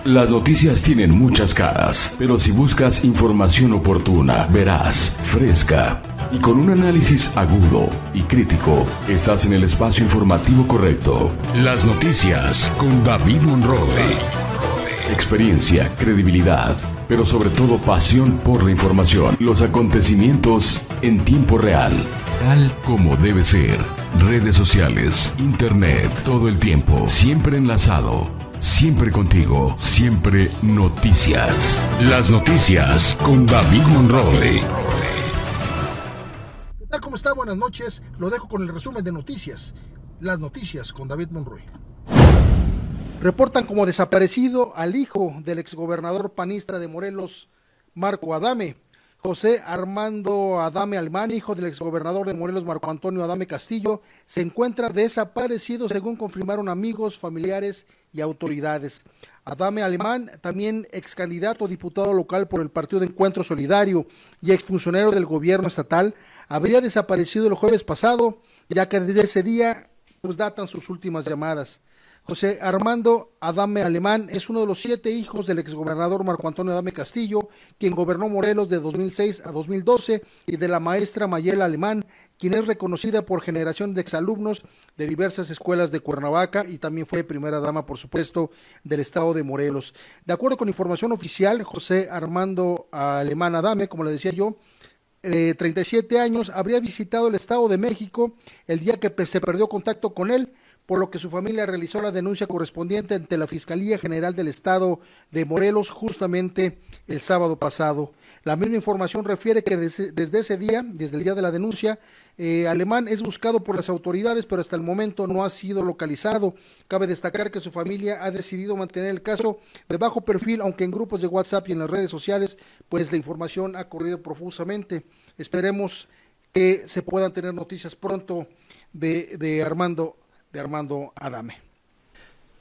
Las noticias tienen muchas caras, pero si buscas información oportuna, veraz, fresca y con un análisis agudo y crítico, estás en el espacio informativo correcto. Las noticias con David Monroe. Experiencia, credibilidad, pero sobre todo pasión por la información. Los acontecimientos en tiempo real, tal como debe ser. Redes sociales, internet, todo el tiempo, siempre enlazado. Siempre contigo, siempre noticias. Las noticias con David Monroe. ¿Qué tal? ¿Cómo está? Buenas noches. Lo dejo con el resumen de noticias. Las noticias con David Monroe. Reportan como desaparecido al hijo del exgobernador panista de Morelos, Marco Adame. José Armando Adame Alemán, hijo del exgobernador de Morelos, Marco Antonio Adame Castillo, se encuentra desaparecido según confirmaron amigos, familiares y autoridades. Adame Alemán, también ex candidato a diputado local por el Partido de Encuentro Solidario y exfuncionario del gobierno estatal, habría desaparecido el jueves pasado, ya que desde ese día datan sus últimas llamadas. José Armando Adame Alemán es uno de los 7 hijos del exgobernador Marco Antonio Adame Castillo, quien gobernó Morelos de 2006 a 2012, y de la maestra Mayela Alemán, quien es reconocida por generación de exalumnos de diversas escuelas de Cuernavaca y también fue primera dama, por supuesto, del estado de Morelos. De acuerdo con información oficial, José Armando Alemán Adame, como le decía yo, 37 años, habría visitado el Estado de México el día que se perdió contacto con él, por lo que su familia realizó la denuncia correspondiente ante la Fiscalía General del Estado de Morelos justamente el sábado pasado. La misma información refiere que desde ese día, desde el día de la denuncia, Alemán es buscado por las autoridades, pero hasta el momento no ha sido localizado. Cabe destacar que su familia ha decidido mantener el caso de bajo perfil, aunque en grupos de WhatsApp y en las redes sociales, pues la información ha corrido profusamente. Esperemos que se puedan tener noticias pronto de Armando Adame.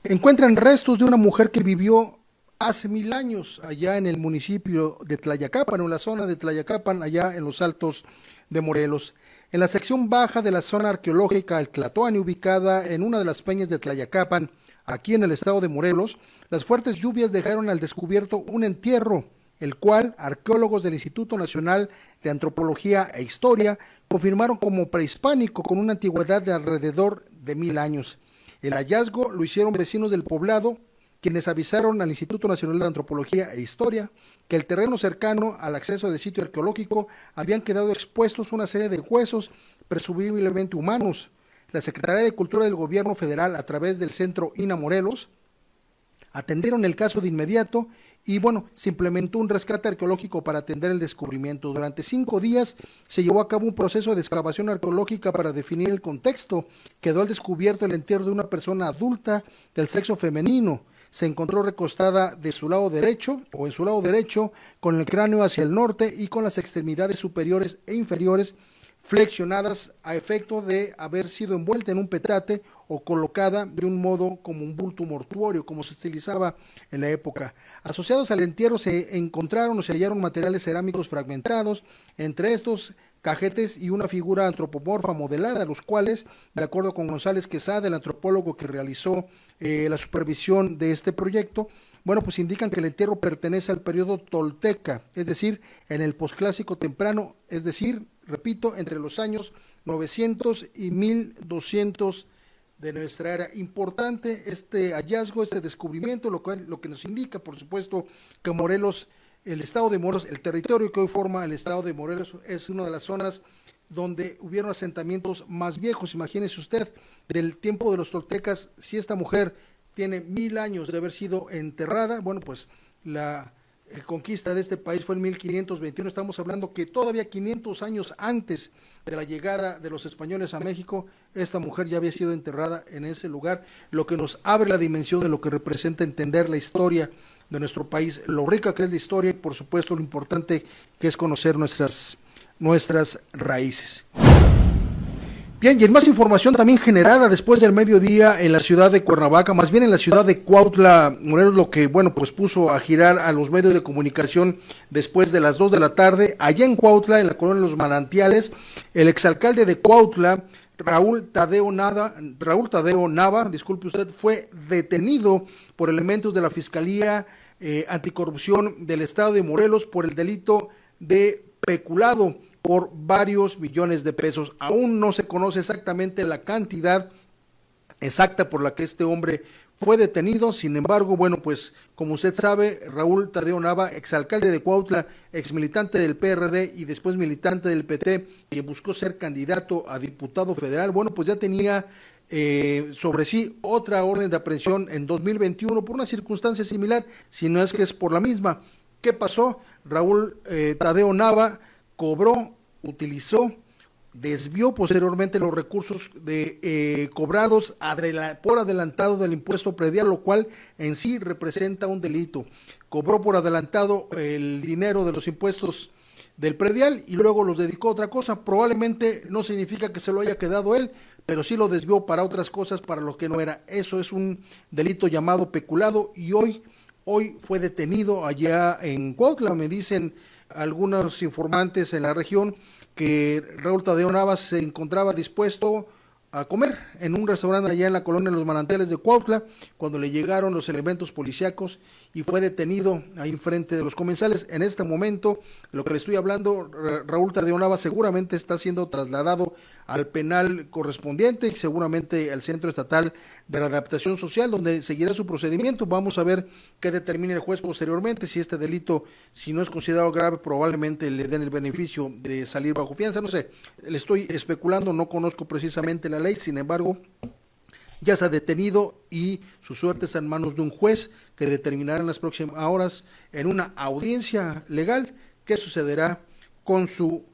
Encuentran restos de una mujer que vivió hace 1000 años allá en el municipio de Tlayacapan, en la zona de Tlayacapan, allá en los altos de Morelos. En la sección baja de la zona arqueológica El Tlatoani, ubicada en una de las peñas de Tlayacapan, aquí en el estado de Morelos, las fuertes lluvias dejaron al descubierto un entierro, el cual arqueólogos del Instituto Nacional de Antropología e Historia confirmaron como prehispánico con una antigüedad de alrededor de 1000 años. El hallazgo lo hicieron vecinos del poblado, quienes avisaron al Instituto Nacional de Antropología e Historia que el terreno cercano al acceso del sitio arqueológico habían quedado expuestos una serie de huesos presumiblemente humanos. La Secretaría de Cultura del Gobierno Federal, a través del Centro INA Morelos, atendieron el caso de inmediato y se implementó un rescate arqueológico para atender el descubrimiento. Durante 5 días se llevó a cabo un proceso de excavación arqueológica para definir el contexto. Quedó al descubierto el entierro de una persona adulta del sexo femenino. Se encontró recostada de su lado derecho o en su lado derecho, con el cráneo hacia el norte y con las extremidades superiores e inferiores flexionadas a efecto de haber sido envuelta en un petate o colocada de un modo como un bulto mortuorio, como se utilizaba en la época. Asociados al entierro se encontraron o se hallaron materiales cerámicos fragmentados, entre estos cajetes y una figura antropomorfa modelada, los cuales, de acuerdo con González Quesada, el antropólogo que realizó la supervisión de este proyecto, indican que el entierro pertenece al periodo tolteca, es decir, en el posclásico temprano, es decir, repito, entre los años 900 y 1200 de nuestra era. Importante este hallazgo, este descubrimiento, lo que nos indica, por supuesto, que Morelos, el estado de Morelos, el territorio que hoy forma el estado de Morelos, es una de las zonas donde hubieron asentamientos más viejos. Imagínese usted, del tiempo de los toltecas, si esta mujer tiene 1000 años de haber sido enterrada, la conquista de este país fue en 1521, estamos hablando que todavía 500 años antes de la llegada de los españoles a México, esta mujer ya había sido enterrada en ese lugar, lo que nos abre la dimensión de lo que representa entender la historia de nuestro país, lo rica que es la historia y por supuesto lo importante que es conocer nuestras raíces. Bien, y en más información también generada después del mediodía en la ciudad de Cuernavaca, más bien en la ciudad de Cuautla, Morelos, lo que, puso a girar a los medios de comunicación después de las 2 de la tarde, allá en Cuautla, en la colonia Los Manantiales, el exalcalde de Cuautla, Raúl Tadeo Nava, disculpe usted, fue detenido por elementos de la Fiscalía Anticorrupción del Estado de Morelos por el delito de peculado por varios millones de pesos. Aún no se conoce exactamente la cantidad exacta por la que este hombre fue detenido. Sin embargo, bueno, pues como usted sabe, Raúl Tadeo Nava, exalcalde de Cuautla, exmilitante del PRD y después militante del PT, que buscó ser candidato a diputado federal, bueno, pues ya tenía sobre sí otra orden de aprehensión en 2021 por una circunstancia similar, si no es que es por la misma. ¿Qué pasó? Raúl Tadeo Nava cobró, utilizó, desvió posteriormente los recursos cobrados por adelantado del impuesto predial, lo cual en sí representa un delito. Cobró por adelantado el dinero de los impuestos del predial y luego los dedicó a otra cosa. Probablemente no significa que se lo haya quedado él, pero sí lo desvió para otras cosas para lo que no era. Eso es un delito llamado peculado y hoy fue detenido allá en Cuautla. Me dicen algunos informantes en la región que Raúl Tadeo Navas se encontraba dispuesto a comer en un restaurante allá en la colonia de Los Manantiales de Cuautla cuando le llegaron los elementos policíacos y fue detenido ahí enfrente de los comensales. En este momento, lo que le estoy hablando, Raúl Tadeo Navas seguramente está siendo trasladado al penal correspondiente y seguramente al Centro Estatal de Readaptación Social, donde seguirá su procedimiento. Vamos a ver qué determina el juez posteriormente, si este delito, si no es considerado grave, probablemente le den el beneficio de salir bajo fianza. No sé, le estoy especulando, no conozco precisamente la ley, sin embargo, ya se ha detenido y su suerte está en manos de un juez que determinará en las próximas horas en una audiencia legal qué sucederá con su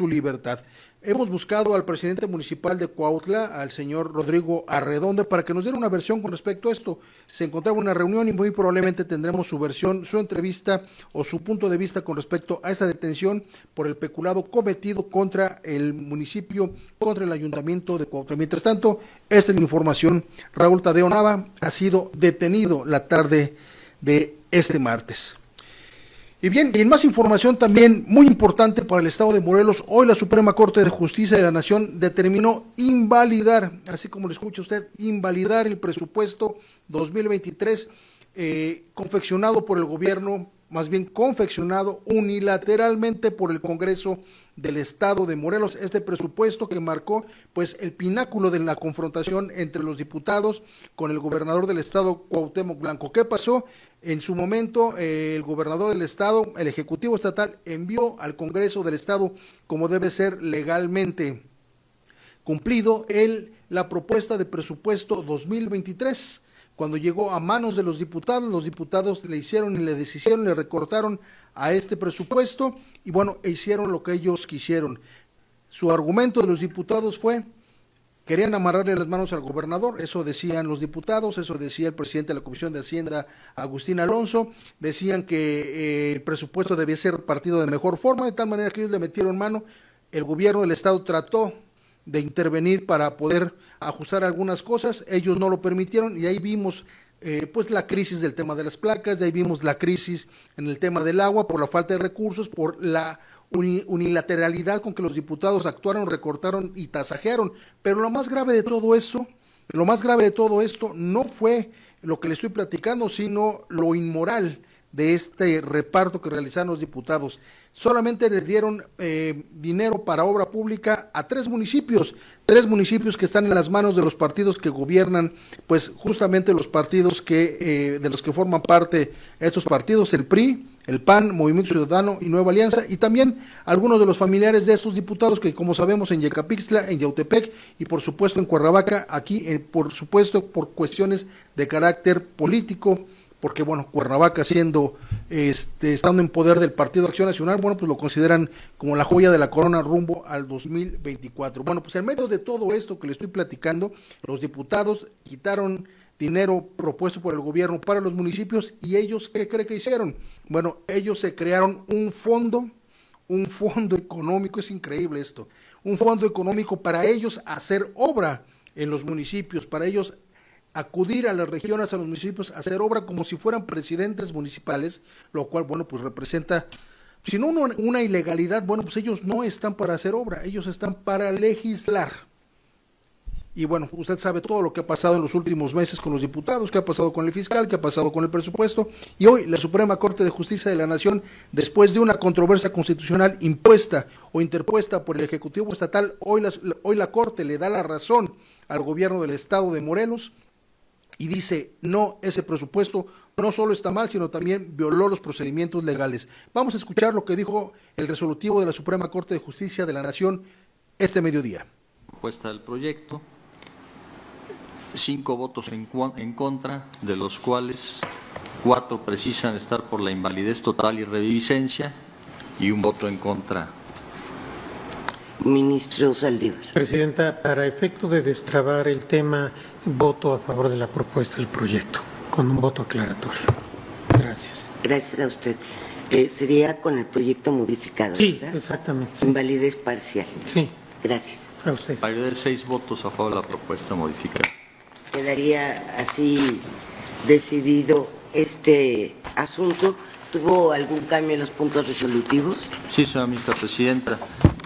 libertad. Hemos buscado al presidente municipal de Cuautla, al señor Rodrigo Arredondo, para que nos diera una versión con respecto a esto. Se encontraba en una reunión y muy probablemente tendremos su versión, su entrevista o su punto de vista con respecto a esa detención por el peculado cometido contra el municipio, contra el ayuntamiento de Cuautla. Mientras tanto, esta es la información. Raúl Tadeo Nava ha sido detenido la tarde de este martes. Y bien, y en más información también muy importante para el estado de Morelos, hoy la Suprema Corte de Justicia de la Nación determinó invalidar, así como lo escucha usted, invalidar el presupuesto 2023 confeccionado por el gobierno, más bien confeccionado unilateralmente por el Congreso del estado de Morelos. Este presupuesto que marcó pues el pináculo de la confrontación entre los diputados con el gobernador del estado, Cuauhtémoc Blanco. ¿Qué pasó? En su momento, el gobernador del estado, el Ejecutivo Estatal, envió al Congreso del Estado, como debe ser legalmente cumplido, la propuesta de presupuesto 2023. Cuando llegó a manos de los diputados le hicieron y le deshicieron, le recortaron a este presupuesto y bueno, hicieron lo que ellos quisieron. Su argumento de los diputados fue: querían amarrarle las manos al gobernador, eso decían los diputados, eso decía el presidente de la Comisión de Hacienda, Agustín Alonso, decían que el presupuesto debía ser repartido de mejor forma, de tal manera que ellos le metieron mano. El gobierno del estado trató de intervenir para poder ajustar algunas cosas, ellos no lo permitieron y ahí vimos pues la crisis del tema de las placas, de ahí vimos la crisis en el tema del agua por la falta de recursos, por la unilateralidad con que los diputados actuaron, recortaron y tasajearon. Pero lo más grave de todo esto no fue lo que le estoy platicando, sino lo inmoral de este reparto que realizaron los diputados. Solamente les dieron dinero para obra pública a tres municipios que están en las manos de los partidos que gobiernan, pues justamente los partidos de los que forman parte estos partidos, el PRI, el PAN, Movimiento Ciudadano y Nueva Alianza, y también algunos de los familiares de estos diputados que, como sabemos, en Yecapixtla, en Yautepec y por supuesto en Cuernavaca, aquí por supuesto por cuestiones de carácter político, porque bueno, Cuernavaca estando en poder del Partido Acción Nacional, bueno, pues lo consideran como la joya de la corona rumbo al 2024. Bueno, pues en medio de todo esto que le estoy platicando, los diputados quitaron dinero propuesto por el gobierno para los municipios y ellos, ¿qué cree que hicieron? Bueno, ellos se crearon un fondo económico, es increíble esto, un fondo económico para ellos hacer obra en los municipios, para ellos acudir a las regiones, a los municipios, a hacer obra como si fueran presidentes municipales, lo cual, bueno, pues representa, si no una ilegalidad, bueno, pues ellos no están para hacer obra, ellos están para legislar. Y bueno, usted sabe todo lo que ha pasado en los últimos meses con los diputados, qué ha pasado con el fiscal, qué ha pasado con el presupuesto. Y hoy la Suprema Corte de Justicia de la Nación, después de una controversia constitucional impuesta o interpuesta por el Ejecutivo Estatal, hoy la Corte le da la razón al gobierno del Estado de Morelos y dice, no, ese presupuesto no solo está mal, sino también violó los procedimientos legales. Vamos a escuchar lo que dijo el resolutivo de la Suprema Corte de Justicia de la Nación este mediodía. Propuesta del proyecto, 5 votos en contra, de los cuales 4 precisan estar por la invalidez total y reviviscencia, y 1 voto en contra. Ministro Saldívar. Presidenta, para efecto de destrabar el tema, voto a favor de la propuesta del proyecto, con un voto aclaratorio. Gracias. Gracias a usted. Sería con el proyecto modificado, sí, ¿verdad? Exactamente. Sí. Invalidez parcial. Sí. Gracias. A usted. Invalidez 6 votos a favor de la propuesta modificada. Quedaría así decidido este asunto. ¿Tuvo algún cambio en los puntos resolutivos? Sí, señora ministra presidenta.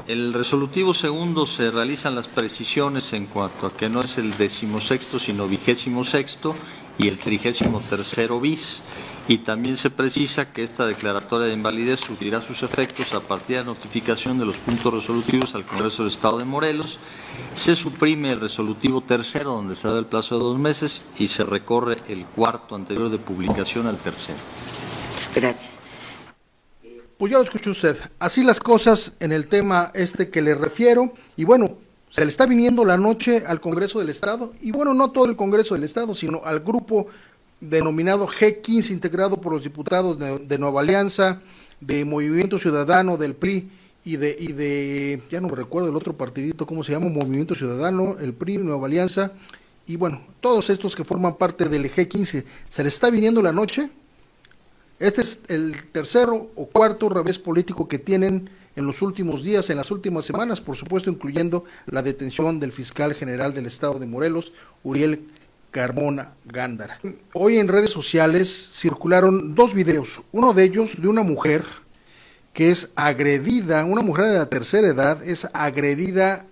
El resolutivo segundo se realizan las precisiones en cuanto a que no es el 16º, sino 26º y el 33º bis. Y también se precisa que esta declaratoria de invalidez surtirá sus efectos a partir de la notificación de los puntos resolutivos al Congreso del Estado de Morelos. Se suprime el resolutivo tercero, donde se da el plazo de 2 meses, y se recorre el cuarto anterior de publicación al tercero. Gracias. Pues ya lo escuchó usted, así las cosas en el tema que le refiero, y bueno, se le está viniendo la noche al Congreso del Estado, y bueno, no todo el Congreso del Estado, sino al grupo denominado G15, integrado por los diputados de Nueva Alianza, de Movimiento Ciudadano, del PRI, y de ya no me recuerdo el otro partidito, ¿cómo se llama? Movimiento Ciudadano, el PRI, Nueva Alianza, y bueno, todos estos que forman parte del G15, se le está viniendo la noche. Este es el tercero o cuarto revés político que tienen en los últimos días, en las últimas semanas, por supuesto, incluyendo la detención del fiscal general del Estado de Morelos, Uriel Carmona Gándara. Hoy en redes sociales circularon 2 videos, uno de ellos de una mujer que es agredida, una mujer de la tercera edad, es agredida,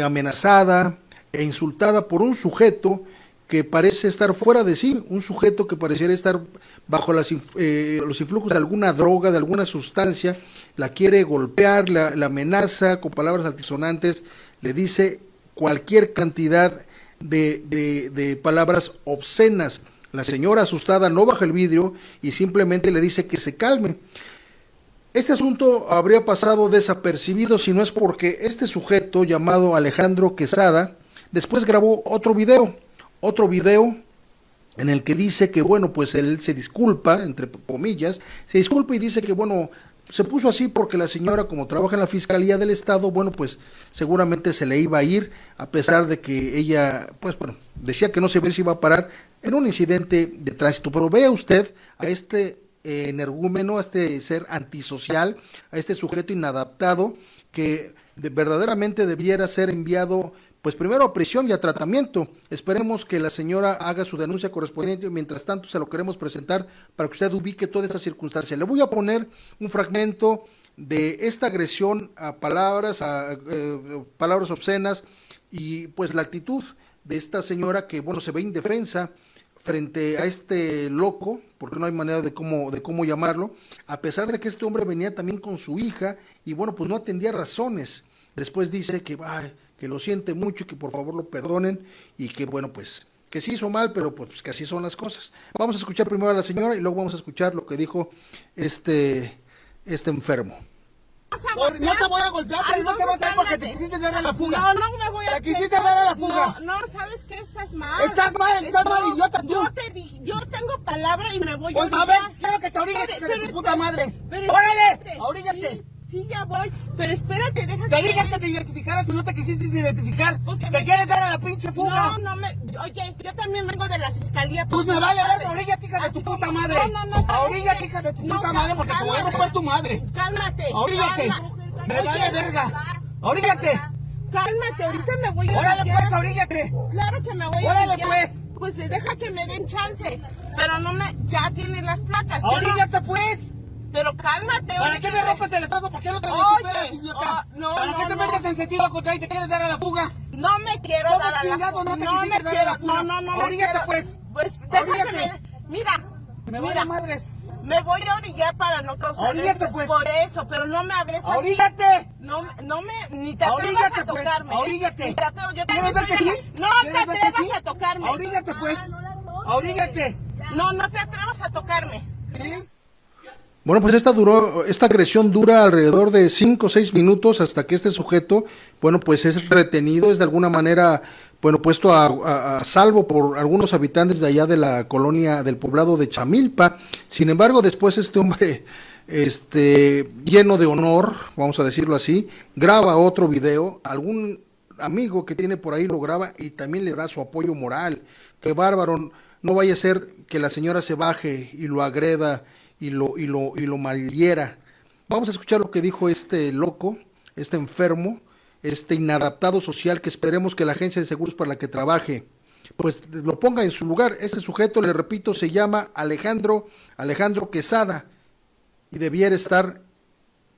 amenazada e insultada por un sujeto que parece estar fuera de sí, un sujeto que pareciera estar bajo los influjos de alguna droga, de alguna sustancia, la quiere golpear, la amenaza con palabras altisonantes, le dice cualquier cantidad de palabras obscenas. La señora asustada no baja el vidrio y simplemente le dice que se calme. Este asunto habría pasado desapercibido si no es porque este sujeto llamado Alejandro Quesada después grabó otro video en el que dice que bueno, pues él se disculpa, entre comillas, se disculpa y dice que bueno, se puso así porque la señora, como trabaja en la Fiscalía del Estado, bueno, pues seguramente se le iba a ir, a pesar de que ella, pues bueno, decía que no se iba a parar en un incidente de tránsito. Pero vea usted a este energúmeno, a este ser antisocial, a este sujeto inadaptado, que verdaderamente debiera ser enviado pues primero a prisión y a tratamiento. Esperemos que la señora haga su denuncia correspondiente. Mientras tanto, se lo queremos presentar para que usted ubique toda esta circunstancia. Le voy a poner un fragmento de esta agresión a palabras obscenas y pues la actitud de esta señora que, bueno, se ve indefensa frente a este loco, porque no hay manera de cómo llamarlo, a pesar de que este hombre venía también con su hija y, bueno, pues no atendía razones. Después dice que lo siente mucho y que por favor lo perdonen y que bueno, pues que sí hizo mal, pero pues que así son las cosas. Vamos a escuchar primero a la señora y luego vamos a escuchar lo que dijo este enfermo. No te voy a golpear, pero no te vas a ir porque te quisiste dar a la fuga. No, no me voy a... Te quisiste dar a la fuga. No, ¿sabes qué? Estás mal. Estás mal, idiota tú. Yo tengo palabra y me voy pues a... a ver, quiero que te orilles, de tu puta madre. ¡Órale! ¡Oríllate! Sí, ya voy, pero espérate, déjame... Te dije que te identificaras y no te quisiste identificar. ¿Te quieres dar a la pinche fuga? Oye, yo también vengo de la fiscalía. Pues me vale ver, oríllate, hija de tu puta madre. Oríllate, hija de tu puta madre, porque te voy a romper tu madre. Cálmate. Oríllate. Me vale verga. Oríllate. Cálmate, ahorita me voy a... Órale pues, oríllate. Claro que me voy a... Órale pues. Pues deja que me den chance, pero no me... Ya tienes las placas. Oríllate pues. Pero cálmate. ¿Para qué me rompes el estado? ¿Por qué no te recuperas, idiota? ¿Para qué te metes en sentido contrario y te quieres dar a la fuga? No me quiero ¿Cómo dar a la chingado no te no quisiste me dar a quiero, la fuga? no me Oríllate, quiero. pues. Pues déjame, Oríllate. mira, Me vale mira, madres. me voy a orillar para no causar Oríllate, esto, pues. por eso, pero no me hables así. ¡Oríllate! No me, ni te atrevas Oríllate, a pues. tocarme. Oríllate. Ni te atrevas, yo ¿Quieres también ver que soy sí? No te ¿Quieres ver que atrevas sí? a tocarme. Oríllate, pues. Oríllate. No te atrevas a tocarme. ¿Sí? Bueno, pues esta agresión dura alrededor de 5 o 6 minutos hasta que este sujeto, bueno, pues es retenido, es de alguna manera, bueno, puesto a salvo por algunos habitantes de allá de la colonia del poblado de Chamilpa. Sin embargo, después este hombre, lleno de honor, vamos a decirlo así, graba otro video, algún amigo que tiene por ahí lo graba y también le da su apoyo moral. Qué bárbaro, no vaya a ser que la señora se baje y lo agreda y lo malhiera. Vamos a escuchar lo que dijo este loco, este enfermo, este inadaptado social, que esperemos que la agencia de seguros para la que trabaje pues lo ponga en su lugar. Este sujeto, le repito, se llama Alejandro Quesada y debiera estar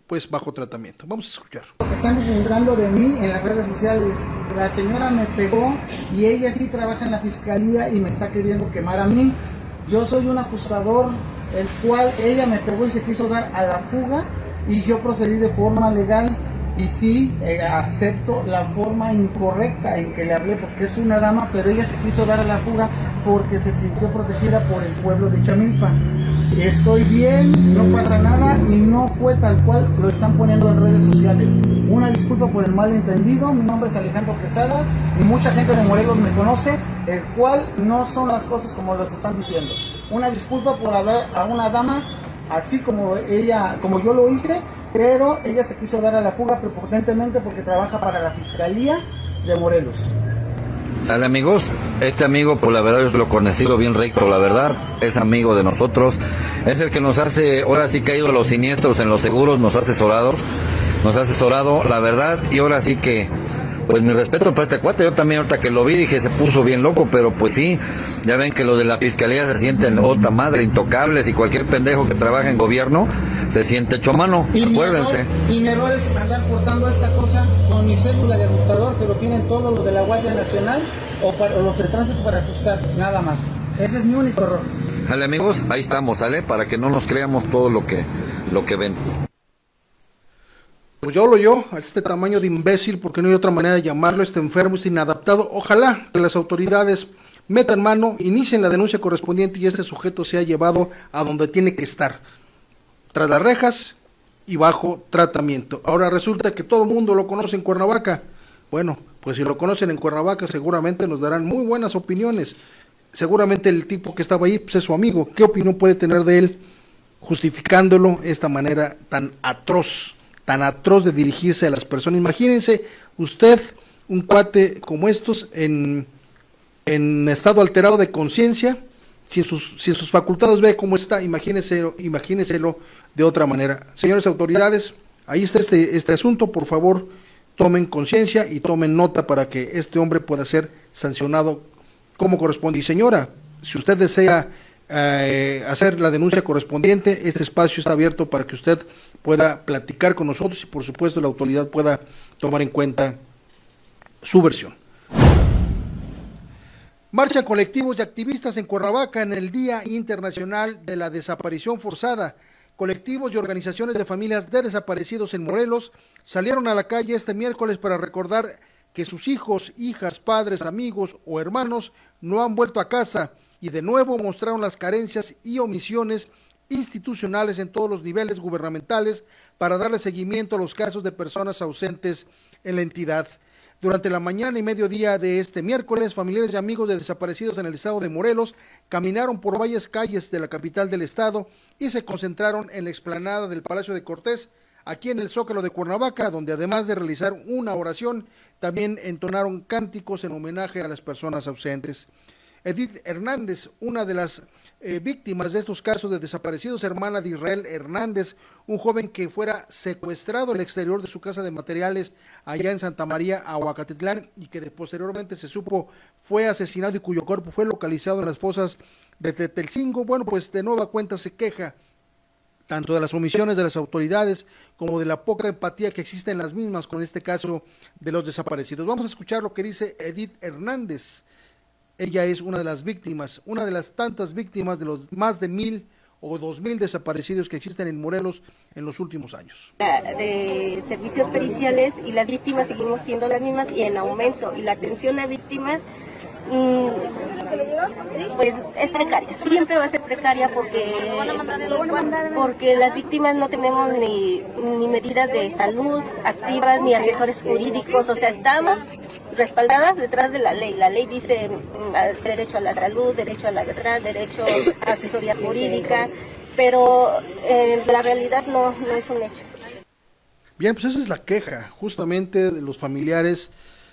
pues bajo tratamiento. Vamos a escuchar. Están desmembrando de mí en las redes sociales. La señora me pegó y ella sí trabaja en la fiscalía y me está queriendo quemar a mí. Yo soy un ajustador, el cual ella me pegó y se quiso dar a la fuga y yo procedí de forma legal y sí acepto la forma incorrecta en que le hablé porque es una dama, pero ella se quiso dar a la fuga porque se sintió protegida por el pueblo de Chamilpa. Estoy bien, no pasa nada y no fue tal cual lo están poniendo en redes sociales. Una disculpa por el malentendido, mi nombre es Alejandro Quesada y mucha gente de Morelos me conoce, el cual no son las cosas como los están diciendo. Una disculpa por hablar a una dama así como yo lo hice, pero ella se quiso dar a la fuga prepotentemente porque trabaja para la Fiscalía de Morelos. Sale, amigos, este amigo, pues la verdad yo lo he conocido bien recto, la verdad, es amigo de nosotros, es el que nos hace, ahora sí que ha ido a los siniestros en los seguros, nos ha asesorado, la verdad, y ahora sí que, pues mi respeto para este cuate. Yo también ahorita que lo vi dije, se puso bien loco, pero pues sí, ya ven que los de la fiscalía se sienten otra madre, intocables, y cualquier pendejo que trabaja en gobierno se siente chomano, acuérdense. Y mi error es andar portando esta cosa con mi cédula de ajustador, pero tienen todos los de la Guardia Nacional o los de tránsito para ajustar, nada más. Ese es mi único error. Sale, amigos, ahí estamos, ¿sale? Para que no nos creamos todo lo que ven. Pues yo hablo yo, a este tamaño de imbécil, porque no hay otra manera de llamarlo, este enfermo, este inadaptado. Ojalá que las autoridades metan mano, inicien la denuncia correspondiente y este sujeto sea llevado a donde tiene que estar, tras las rejas y bajo tratamiento. Ahora resulta que todo el mundo lo conoce en Cuernavaca. Bueno, pues si lo conocen en Cuernavaca seguramente nos darán muy buenas opiniones. Seguramente el tipo que estaba ahí pues es su amigo. ¿Qué opinión puede tener de él justificándolo de esta manera tan atroz de dirigirse a las personas? Imagínense usted un cuate como estos en estado alterado de conciencia, si en sus facultades ve cómo está, imagínenselo de otra manera. Señores autoridades, ahí está este asunto, por favor, tomen conciencia y tomen nota para que este hombre pueda ser sancionado como corresponde. Y señora, si usted desea hacer la denuncia correspondiente, este espacio está abierto para que usted pueda platicar con nosotros y por supuesto la autoridad pueda tomar en cuenta su versión. Marchan colectivos y activistas en Cuernavaca en el Día Internacional de la Desaparición Forzada. Colectivos y organizaciones de familias de desaparecidos en Morelos salieron a la calle este miércoles para recordar que sus hijos, hijas, padres, amigos o hermanos no han vuelto a casa y de nuevo mostraron las carencias y omisiones institucionales en todos los niveles gubernamentales para darle seguimiento a los casos de personas ausentes en la entidad. Durante la mañana y mediodía de este miércoles, familiares y amigos de desaparecidos en el estado de Morelos caminaron por varias calles de la capital del estado y se concentraron en la explanada del Palacio de Cortés, aquí en el Zócalo de Cuernavaca, donde además de realizar una oración, también entonaron cánticos en homenaje a las personas ausentes. Edith Hernández, una de las víctimas de estos casos de desaparecidos, hermana de Israel Hernández, un joven que fuera secuestrado al exterior de su casa de materiales allá en Santa María, Ahuacatitlán, y que posteriormente se supo fue asesinado y cuyo cuerpo fue localizado en las fosas de Tetelcingo. Bueno, pues de nueva cuenta se queja tanto de las omisiones de las autoridades como de la poca empatía que existe en las mismas con este caso de los desaparecidos. Vamos a escuchar lo que dice Edith Hernández. Ella es una de las víctimas, una de las tantas víctimas de los más de 1,000 o 2,000 desaparecidos que existen en Morelos en los últimos años. De servicios periciales, y las víctimas seguimos siendo las mismas y en aumento, y la atención a víctimas pues es precaria, siempre va a ser precaria porque las víctimas no tenemos ni medidas de salud activas ni asesores jurídicos, o sea, estamos respaldadas detrás de la ley. La ley dice derecho a la salud, derecho a la verdad, derecho a asesoría jurídica, pero la realidad no es un hecho. Bien, pues esa es la queja justamente de los familiares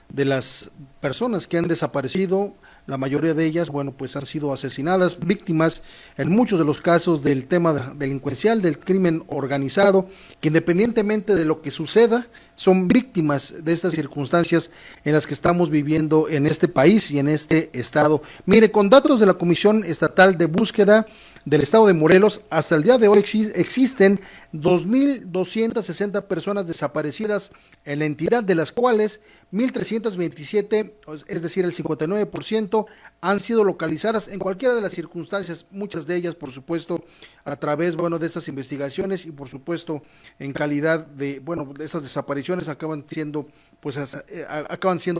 de las personas que han desaparecido. La mayoría de ellas, bueno, pues han sido asesinadas, víctimas en muchos de los casos del tema delincuencial, del crimen organizado, que independientemente de lo que suceda, son víctimas de estas circunstancias en las que estamos viviendo en este país y en este estado. Mire, con datos de la Comisión Estatal de Búsqueda del estado de Morelos, hasta el día de hoy existen 2,260 personas desaparecidas en la entidad, de las cuales 1,327, es decir, el 59%, han sido localizadas en cualquiera de las circunstancias, muchas de ellas, por supuesto, a través, bueno, de estas investigaciones y, por supuesto, en calidad de, bueno, de esas desapariciones acaban siendo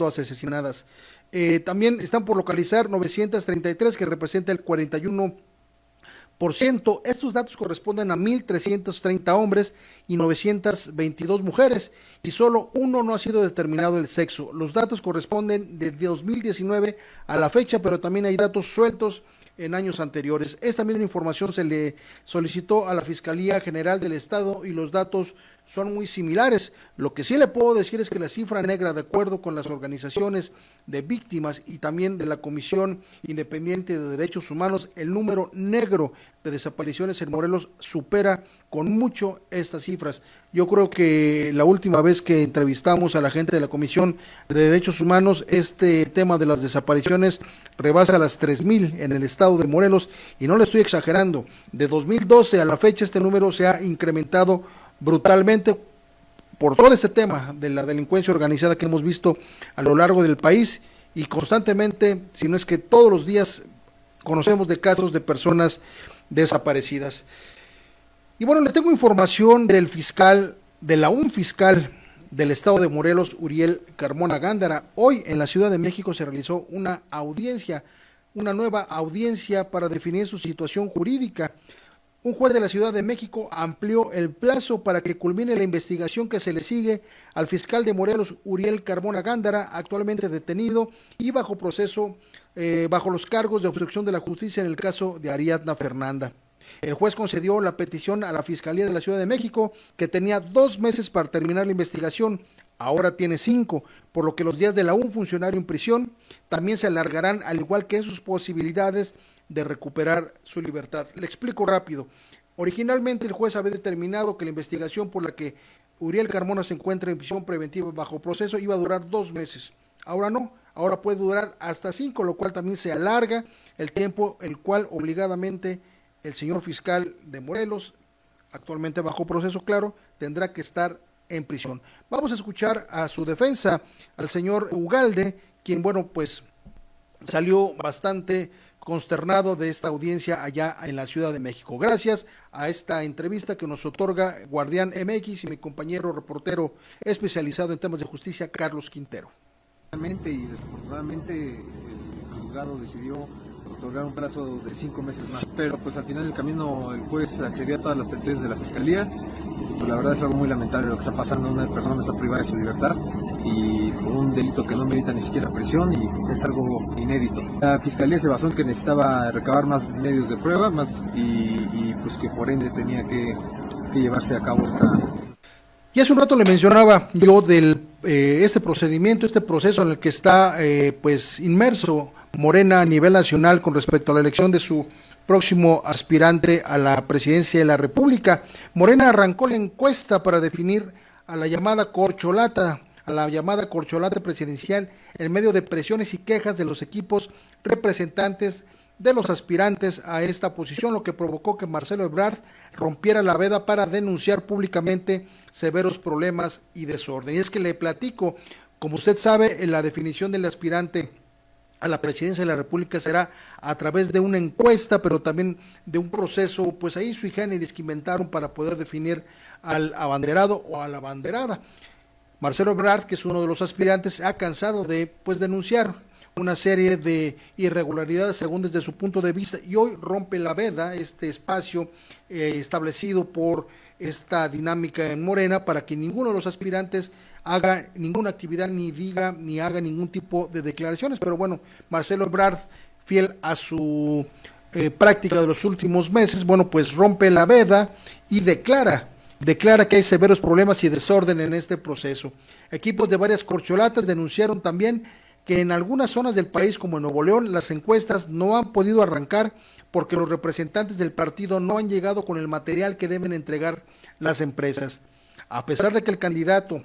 asesinadas. También están por localizar 933, que representa el 41%. Estos datos corresponden a 1,330 hombres y 922 mujeres, y solo uno no ha sido determinado el sexo. Los datos corresponden de 2019 a la fecha, pero también hay datos sueltos en años anteriores. Esta misma información se le solicitó a la Fiscalía General del Estado y los datos son muy similares. Lo que sí le puedo decir es que la cifra negra, de acuerdo con las organizaciones de víctimas y también de la Comisión Independiente de Derechos Humanos, el número negro de desapariciones en Morelos supera con mucho estas cifras. Yo creo que la última vez que entrevistamos a la gente de la Comisión de Derechos Humanos, este tema de las desapariciones rebasa las 3,000 en el estado de Morelos, y no le estoy exagerando. De 2012 a la fecha este número se ha incrementado brutalmente por todo este tema de la delincuencia organizada que hemos visto a lo largo del país, y constantemente, si no es que todos los días, conocemos de casos de personas desaparecidas. Y bueno, le tengo información del fiscal, un fiscal del estado de Morelos, Uriel Carmona Gándara. Hoy en la Ciudad de México se realizó una nueva audiencia para definir su situación jurídica. Un juez de la Ciudad de México amplió el plazo para que culmine la investigación que se le sigue al fiscal de Morelos, Uriel Carmona Gándara, actualmente detenido y bajo proceso, bajo los cargos de obstrucción de la justicia en el caso de Ariadna Fernanda. El juez concedió la petición a la Fiscalía de la Ciudad de México, que tenía 2 meses para terminar la investigación. Ahora tiene 5, por lo que los días de un funcionario en prisión también se alargarán, al igual que sus posibilidades de recuperar su libertad. Le explico rápido. Originalmente el juez había determinado que la investigación por la que Uriel Carmona se encuentra en prisión preventiva bajo proceso iba a durar 2 meses. Ahora no, ahora puede durar hasta 5, lo cual también se alarga el tiempo, el cual obligadamente el señor fiscal de Morelos, actualmente bajo proceso, claro, tendrá que estar en prisión. Vamos a escuchar a su defensa, al señor Ugalde, quien, bueno, pues salió bastante consternado de esta audiencia allá en la Ciudad de México. Gracias a esta entrevista que nos otorga Guardián MX y mi compañero reportero especializado en temas de justicia, Carlos Quintero. Y desafortunadamente el juzgado decidió otorgar un plazo de 5 meses más, pero pues al final del camino el juez accedió a todas las peticiones de la Fiscalía. Pues la verdad es algo muy lamentable lo que está pasando. Una persona está privada de su libertad y por un delito que no merita ni siquiera prisión, y es algo inédito. La Fiscalía se basó en que necesitaba recabar más medios de prueba y pues que por ende tenía que llevarse a cabo esta... Y hace un rato le mencionaba yo del este procedimiento, este proceso en el que está pues inmerso Morena a nivel nacional con respecto a la elección de su próximo aspirante a la presidencia de la República. Morena arrancó la encuesta para definir a la llamada corcholata presidencial en medio de presiones y quejas de los equipos representantes de los aspirantes a esta posición, lo que provocó que Marcelo Ebrard rompiera la veda para denunciar públicamente severos problemas y desorden. Y es que le platico, como usted sabe, la definición del aspirante a la presidencia de la República será a través de una encuesta, pero también de un proceso, pues ahí sui generis que inventaron para poder definir al abanderado o a la abanderada. Marcelo Ebrard, que es uno de los aspirantes, ha cansado de denunciar una serie de irregularidades según desde su punto de vista, y hoy rompe la veda, este espacio establecido por esta dinámica en Morena, para que ninguno de los aspirantes haga ninguna actividad, ni diga, ni haga ningún tipo de declaraciones. Pero bueno, Marcelo Ebrard, fiel a su práctica de los últimos meses, bueno, pues rompe la veda y declara que hay severos problemas y desorden en este proceso. Equipos de varias corcholatas denunciaron también que en algunas zonas del país, como en Nuevo León, las encuestas no han podido arrancar porque los representantes del partido no han llegado con el material que deben entregar las empresas. A pesar de que el candidato,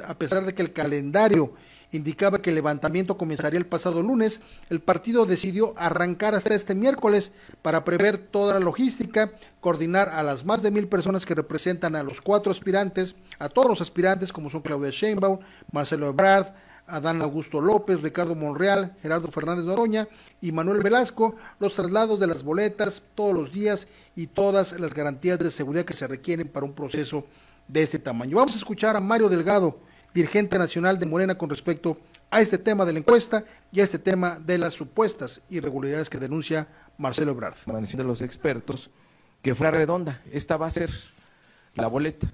a pesar de que el calendario indicaba que el levantamiento comenzaría el pasado lunes, el partido decidió arrancar hasta este miércoles para prever toda la logística, coordinar a las más de 1,000 personas que representan a los 4 aspirantes, a todos los aspirantes como son Claudia Sheinbaum, Marcelo Ebrard, Adán Augusto López, Ricardo Monreal, Gerardo Fernández Noroña y Manuel Velasco, los traslados de las boletas todos los días y todas las garantías de seguridad que se requieren para un proceso de este tamaño. Vamos a escuchar a Mario Delgado, dirigente nacional de Morena, con respecto a este tema de la encuesta y a este tema de las supuestas irregularidades que denuncia Marcelo Ebrard. De los expertos, que fuera redonda, esta va a ser la boleta,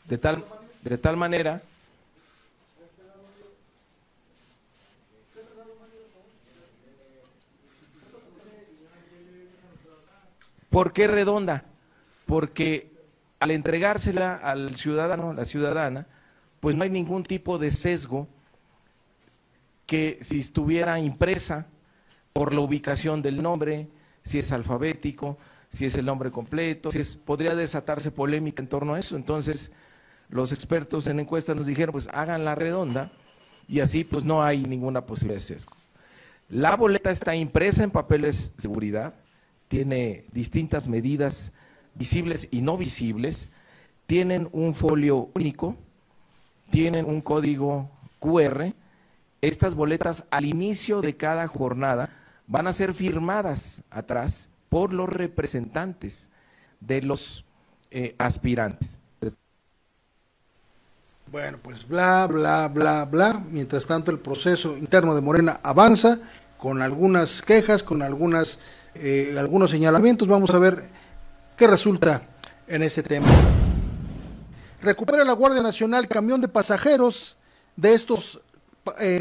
de tal manera. ¿Por qué redonda? Porque al entregársela al ciudadano, a la ciudadana, pues no hay ningún tipo de sesgo que si estuviera impresa por la ubicación del nombre, si es alfabético, si es el nombre completo, podría desatarse polémica en torno a eso. Entonces, los expertos en encuestas nos dijeron, pues hagan la redonda y así pues no hay ninguna posibilidad de sesgo. La boleta está impresa en papeles de seguridad, tiene distintas medidas visibles y no visibles, tienen un folio único, tienen un código QR. Estas boletas al inicio de cada jornada van a ser firmadas atrás por los representantes de los aspirantes. Bueno, pues bla, bla, bla, bla. Mientras tanto, el proceso interno de Morena avanza con algunas quejas, con algunos señalamientos. Vamos a ver qué resulta en este tema. Recupera la Guardia Nacional camión de pasajeros de estos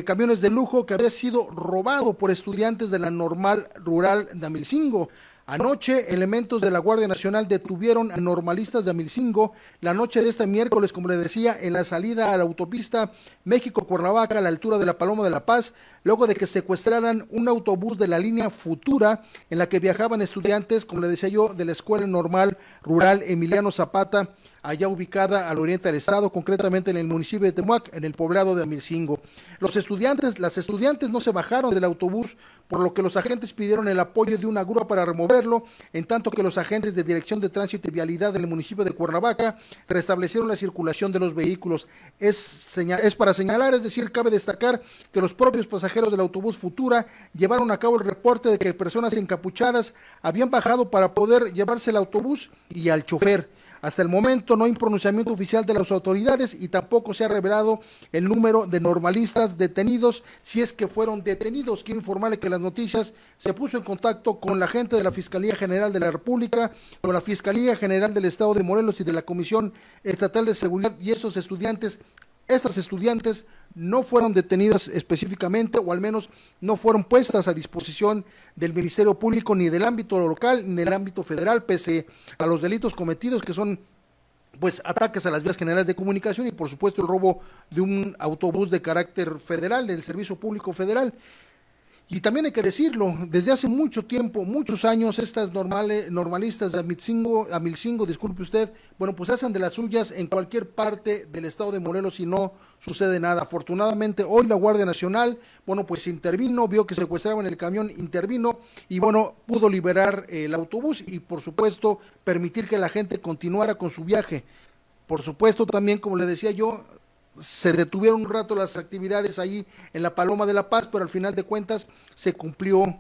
camiones de lujo que había sido robado por estudiantes de la Normal Rural de Amilcingo. Anoche, elementos de la Guardia Nacional detuvieron a normalistas de Amilcingo la noche de este miércoles, como le decía, en la salida a la autopista México-Cuernavaca a la altura de la Paloma de la Paz, luego de que secuestraran un autobús de la línea Futura en la que viajaban estudiantes, como le decía yo, de la Escuela Normal Rural Emiliano Zapata, allá ubicada al oriente del estado, concretamente en el municipio de Temuac, en el poblado de Amilcingo. Las estudiantes no se bajaron del autobús, por lo que los agentes pidieron el apoyo de una grúa para removerlo, en tanto que los agentes de Dirección de Tránsito y Vialidad del municipio de Cuernavaca restablecieron la circulación de los vehículos. Es para señalar, es decir, cabe destacar que los propios pasajeros del autobús Futura llevaron a cabo el reporte de que personas encapuchadas habían bajado para poder llevarse el autobús y al chofer. Hasta el momento no hay pronunciamiento oficial de las autoridades y tampoco se ha revelado el número de normalistas detenidos, si es que fueron detenidos. Quiero informarle que las noticias se puso en contacto con la gente de la Fiscalía General de la República, con la Fiscalía General del Estado de Morelos y de la Comisión Estatal de Seguridad, y estas estudiantes no fueron detenidas específicamente, o al menos no fueron puestas a disposición del Ministerio Público, ni del ámbito local ni del ámbito federal, pese a los delitos cometidos, que son pues ataques a las vías generales de comunicación y por supuesto el robo de un autobús de carácter federal, del Servicio Público Federal. Y también hay que decirlo, desde hace mucho tiempo, muchos años, estas normalistas de Amilcingo, disculpe usted, bueno, pues hacen de las suyas en cualquier parte del estado de Morelos y no sucede nada. Afortunadamente, hoy la Guardia Nacional, bueno, pues intervino, vio que secuestraban el camión, intervino y bueno, pudo liberar el autobús y por supuesto permitir que la gente continuara con su viaje. Por supuesto también, como le decía yo, se detuvieron un rato las actividades ahí en la Paloma de la Paz, pero al final de cuentas se cumplió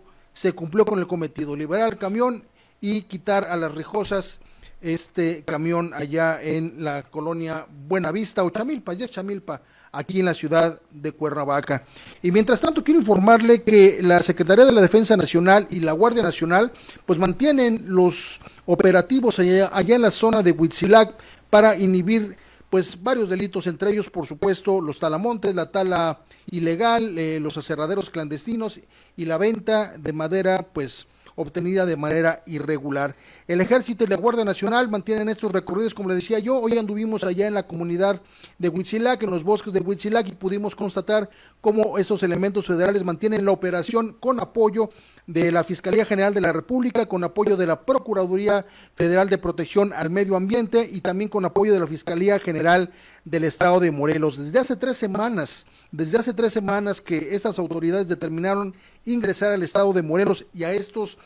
con el cometido, liberar el camión y quitar a las Rijosas este camión allá en la colonia Buenavista o Chamilpa, ya es Chamilpa, aquí en la ciudad de Cuernavaca. Y mientras tanto quiero informarle que la Secretaría de la Defensa Nacional y la Guardia Nacional pues mantienen los operativos allá en la zona de Huitzilac para inhibir pues varios delitos, entre ellos por supuesto los talamontes, la tala ilegal, los aserraderos clandestinos y la venta de madera pues obtenida de manera irregular. El Ejército y la Guardia Nacional mantienen estos recorridos, como le decía yo. Hoy anduvimos allá en la comunidad de Huitzilac, en los bosques de Huitzilac, y pudimos constatar cómo esos elementos federales mantienen la operación con apoyo de la Fiscalía General de la República, con apoyo de la Procuraduría Federal de Protección al Medio Ambiente y también con apoyo de la Fiscalía General del Estado de Morelos. Desde hace 3 semanas que estas autoridades determinaron ingresar al Estado de Morelos y a estas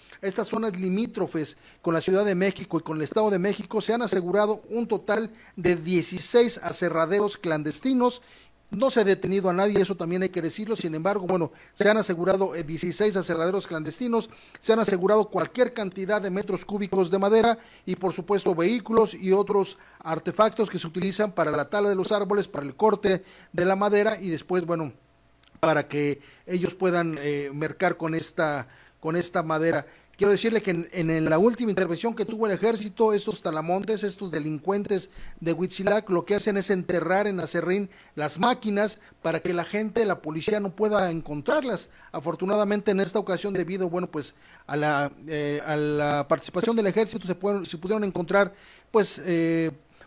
zonas limítrofes con la Ciudad de México y con el Estado de México, se han asegurado un total de 16 aserraderos clandestinos. No se ha detenido a nadie, eso también hay que decirlo. Sin embargo, bueno, se han asegurado 16 aserraderos clandestinos, se han asegurado cualquier cantidad de metros cúbicos de madera y por supuesto vehículos y otros artefactos que se utilizan para la tala de los árboles, para el corte de la madera y después, bueno, para que ellos puedan mercar con esta madera. Quiero decirle que en la última intervención que tuvo el ejército, estos talamontes, estos delincuentes de Huitzilac, lo que hacen es enterrar en aserrín las máquinas para que la gente, la policía no pueda encontrarlas. Afortunadamente en esta ocasión, debido, bueno, pues a la participación del ejército, se pudieron encontrar, pues,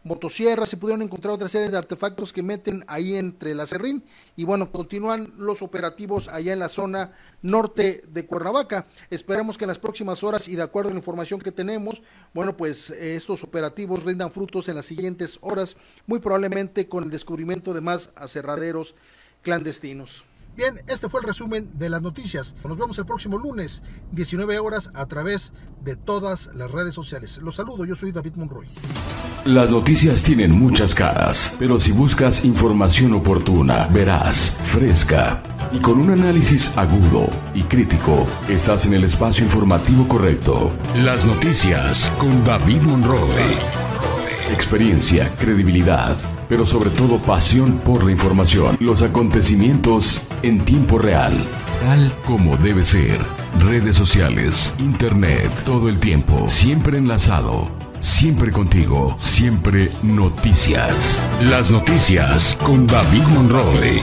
motosierras, se pudieron encontrar otra serie de artefactos que meten ahí entre el aserrín y bueno, continúan los operativos allá en la zona norte de Cuernavaca. Esperamos que en las próximas horas y de acuerdo a la información que tenemos, bueno, pues estos operativos rindan frutos en las siguientes horas, muy probablemente con el descubrimiento de más aserraderos clandestinos. Bien, este fue el resumen de las noticias. Nos vemos el próximo lunes, 19 horas, a través de todas las redes sociales. Los saludo, yo soy David Monroy. Las noticias tienen muchas caras, pero si buscas información oportuna, veraz, fresca y con un análisis agudo y crítico, estás en el espacio informativo correcto. Las noticias con David Monroy. Experiencia, credibilidad, pero sobre todo pasión por la información. Los acontecimientos en tiempo real, tal como debe ser. Redes sociales, internet, todo el tiempo, siempre enlazado, siempre contigo, siempre noticias. Las noticias con David Monroy.